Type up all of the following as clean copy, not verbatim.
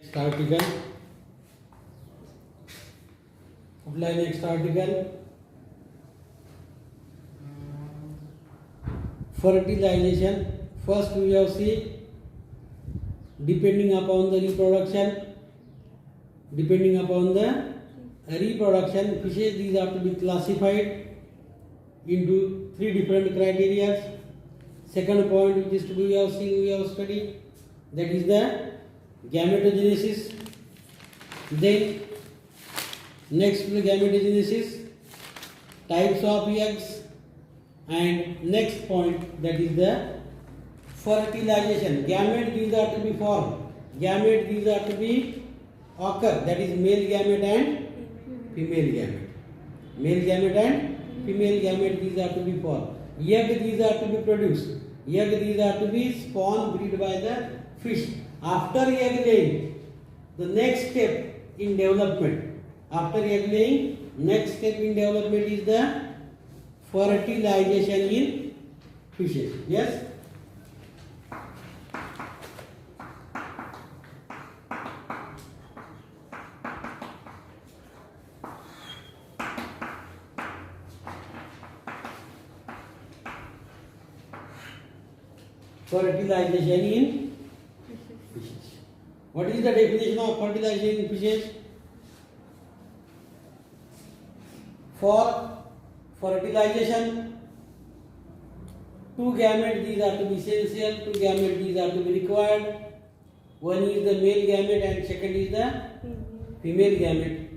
Next article. कुठला आहे next article? Fertilization. First we have see depending upon the reproduction, fishes, these are to be classified into three different criteria. Second point which is to be we have studied, that is the gametogenesis. Then next to the gametogenesis, types of eggs, and next point, that is the fertilization. Gamete, these are to be formed. Gamete, these are to be occur, that is male gamete and female gamete. Male gamete and female gamete, these are to be formed. Egg, these are to be produced. Egg, these are to be spawn bred by the fish. After egg laying, the next step in development. After egg laying, next step in development is the fertilization in fishes. Yes? Fertilization in fishes. What is the definition of fertilization in fishes? For fertilization, two gametes, these are to be essential, two gametes, these are to be required. One is the male gamete and second is the female gamete.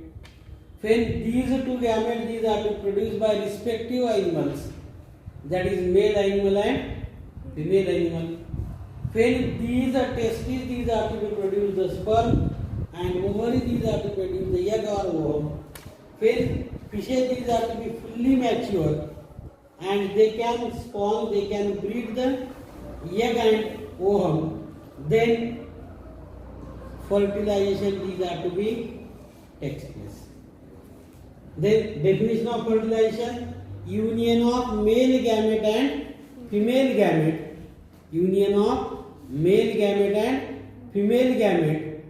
When these two gametes, these are to be produced by respective animals, that is male animal and female animal. When these testes, these are to be produced the sperm, and ovary, these are to produce the egg or ovum. When fishes, these are to be fully mature and they can spawn, they can breed the egg and ovum, then fertilization, these are to be takes place. Then definition of fertilization: union of male gamete and female gamete. Union of male gamete and female gamete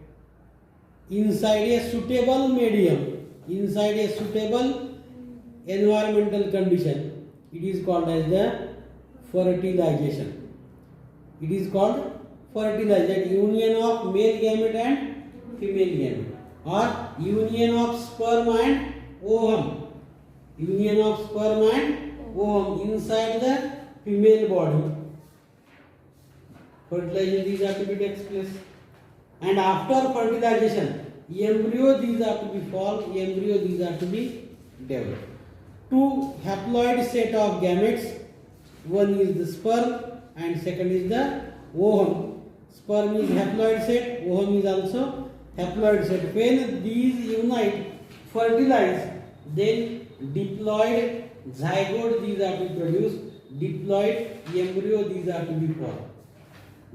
inside a suitable medium, inside a suitable environmental condition. It is called as the fertilization. It is called fertilization. Union of male gamete and female gamete, or union of sperm and ovum. Union of sperm and ovum inside the female body. Fertilization, these are to be takes place. And after fertilization, embryo, these are to be formed, embryo, these are to be developed. Two haploid set of gametes, one is the sperm and second is the ovum. Sperm is haploid set, ovum is also haploid set. When these unite, fertilize, then diploid zygote, these are to be produced, diploid embryo, these are to be formed.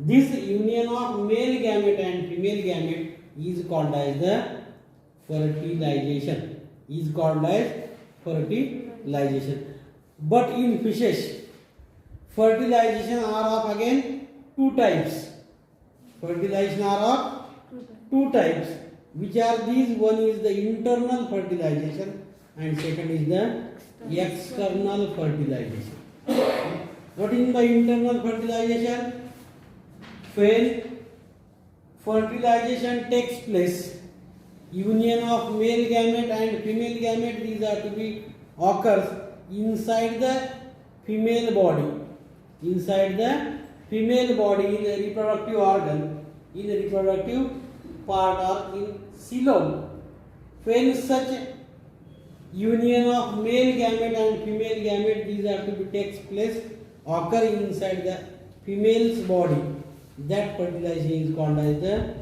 This union of male gamete and female gamete is called as the fertilization. Is called as fertilization. But in fishes, fertilization are of again two types. Fertilization are of two types. Which are these? One is the internal fertilization and second is the external fertilization. What is the internal fertilization? When fertilization takes place, union of male gamete and female gamete, these are to be occurs inside the female body. Inside the female body, in a reproductive organ, in a reproductive part or in coelom. When such union of male gamete and female gamete, these are to be takes place, occur inside the female's body, that fertilization is called as the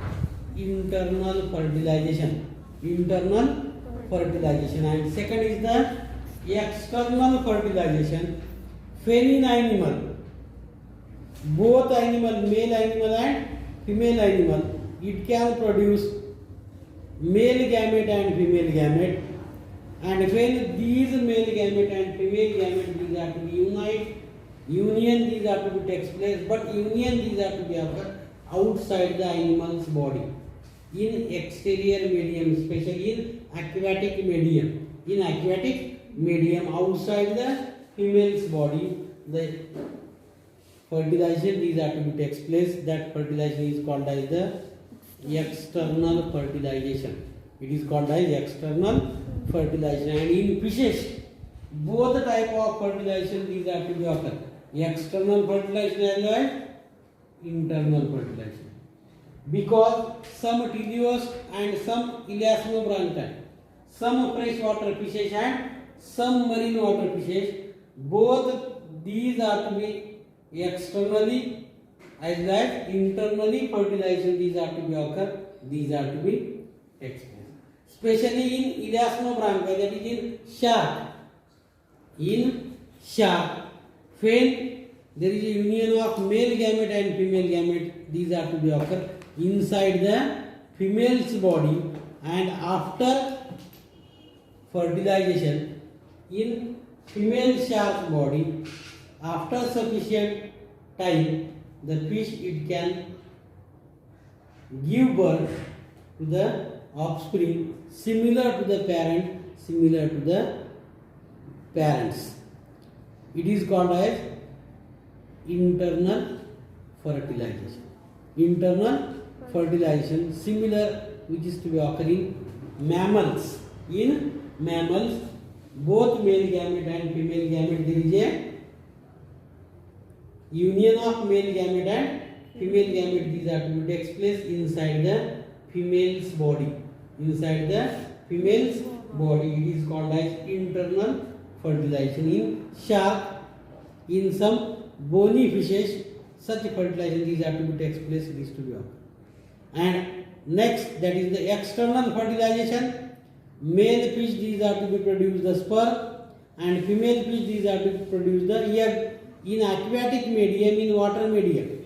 internal fertilization. Internal fertilization. And second is the external fertilization. When in animal, both animal, male animal and female animal, it can produce male gamete and female gamete. And when these male gamete and female gamete, these are to be unite, union, these are to be takes place, but union, these are to be occur outside the animal's body. in exterior medium, especially in aquatic medium. In aquatic medium outside the female's body, the fertilization these are to be takes place. That fertilization is called as the external fertilization. It is called as external fertilization. And in fishes, both type of fertilization these are to be occur. External fertilization as well as internal fertilization. Because some teleost and some elasmobranchi, some freshwater fishes and some marine water fishes, both these are to be externally as well as internally fertilization these are to be occur. These are to be takes place. Especially in elasmobranchi, that is in shark. In shark, when there is a union of male gamete and female gamete, these are to be occur inside the female's body, and after fertilization in female shark body, after sufficient time, the fish it can give birth to the offspring similar to the parent, similar to the parents. It is called as internal fertilization. Internal fertilization similar which is to be occurring mammals. In mammals, both male gamete and female gamete, there is a union of male gamete and female gamete. These are to be takes place inside the female's body. Inside the female's body, it is called as internal fertilization. In shark, in some bony fishes, such fertilization these are to be takes place. These to be occur. And next, that is the external fertilization. Male fish these are to be produce the sperm, and female fish these are to produce the egg. In aquatic medium, in water medium.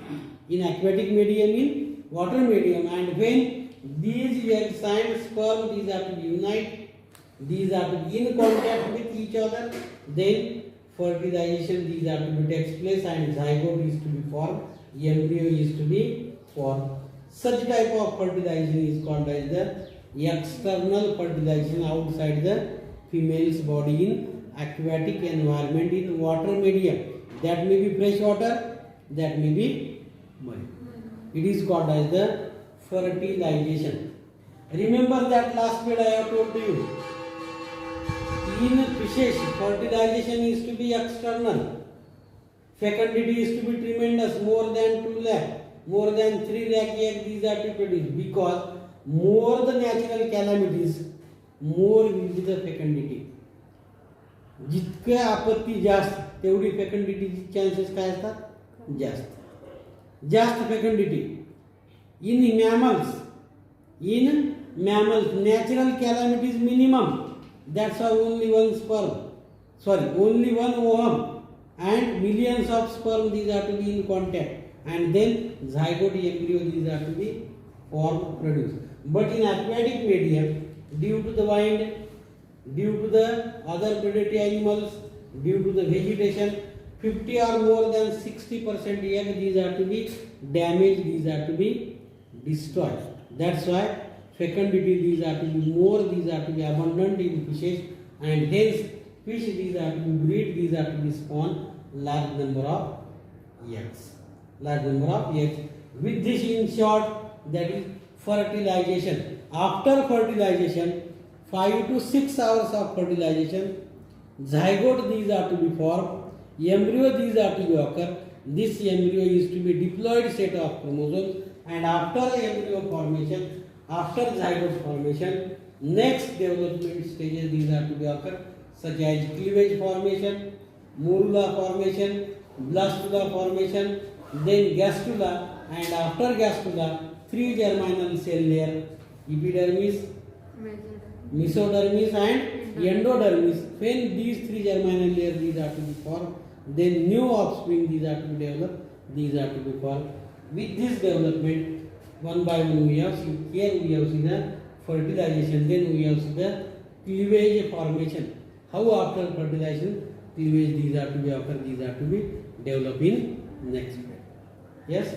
In aquatic medium, in water medium, and when these eggs and sperm these are to be unite, these are to be in contact with each other, then fertilization these are to be takes place and zygote is to be formed, embryo is to be formed. Such type of fertilization is called as the external fertilization outside the female's body in aquatic environment, in water medium. That may be fresh water, that may be marine. It is called as the fertilization. Remember that last period I have told you. In fishes, fertilization is to be external. Fecundity is to be tremendous, more than 2 lakh, more than 3 lakh eggs these are to produce, because more the natural calamities, more will be the fecundity. जितके आपत्ती जास्त तेवढी फेकंडिटीची chances काय असतात जास्त जास्त फेकंडिटी in mammals natural calamities minimum, that's why only one ovum and millions of sperm these are to be in contact, and then zygote embryo these are to be formed produced. But in aquatic medium, due to the wind, due to the other predatory animals, due to the vegetation, 50 or more than 60% egg these are to be damaged, these are to be destroyed. That's why fecundity these are to be more, these are to be abundant in fishes, and hence fish these are to be breed, these are to be spawn large number of eggs. Large number of eggs. With this, in short, that is fertilization. After fertilization, 5 to 6 hours of fertilization, zygote these are to be formed, embryo these are to be occur. This embryo is to be diploid set of chromosomes, and after embryo formation, after zygote formation, next development stages these are to be occur, such as cleavage formation, morula formation, blastula formation, then gastrula, and after gastrula, 3 germinal cell layer, epidermis, mesodermis and endodermis. When these 3 germinal layers these are to be formed, then new offspring these are to be developed, these are to be formed. With this development, one by one we have seen. Here we have seen the fertilization, then we have seen the cleavage formation. How after fertilization, cleavage these are to be occur, these are to be developed in next period. Yes.